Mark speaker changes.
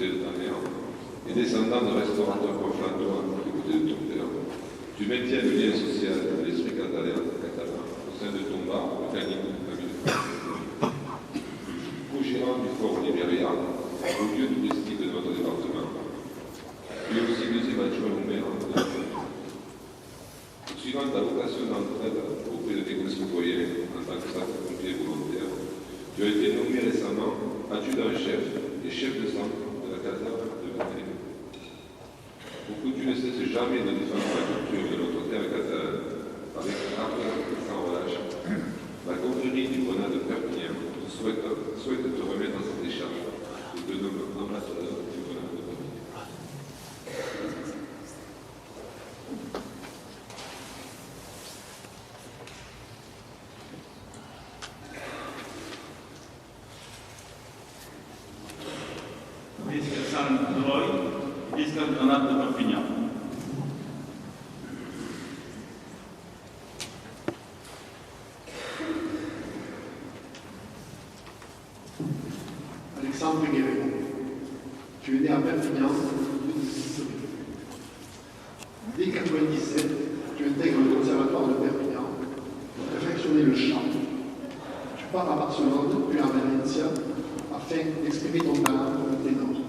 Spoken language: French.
Speaker 1: côté de ta mère, et descendant de restaurateur comme Flandois du côté de ton père, tu maintiens le lien social de l'esprit catalan au sein de ton bar organique de famille de France. Co-gérant du fort Libéria, au lieu touristique de notre département, et aussi deuxième adjoint au maire de la commune. Poursuivant ta vocation d'entraide auprès de tes concitoyens en tant que sapeur-pompier volontaire, tu as été nommé récemment adjudant-chef et chef de centre de la caserne de Vernet. Pour que tu ne cesses jamais de défendre la culture de notre terre catalane avec ardeur et sans relâche, la confrérie du Grenat de Perpignan souhaite te remettre à cette décharge et te nomme ambassadeur du Grenat de Perpignan.
Speaker 2: Bisque Saint-Droy, bisque Grenat de Perpignan.
Speaker 3: Alexandre Guéret, tu es né à Perpignan le 16 avril. Dès 1997, tu intègres le conservatoire de Perpignan pour perfectionner le chant. Tu pars à Barcelone, puis à Valencia, afin d'exprimer ton talent comme ténor.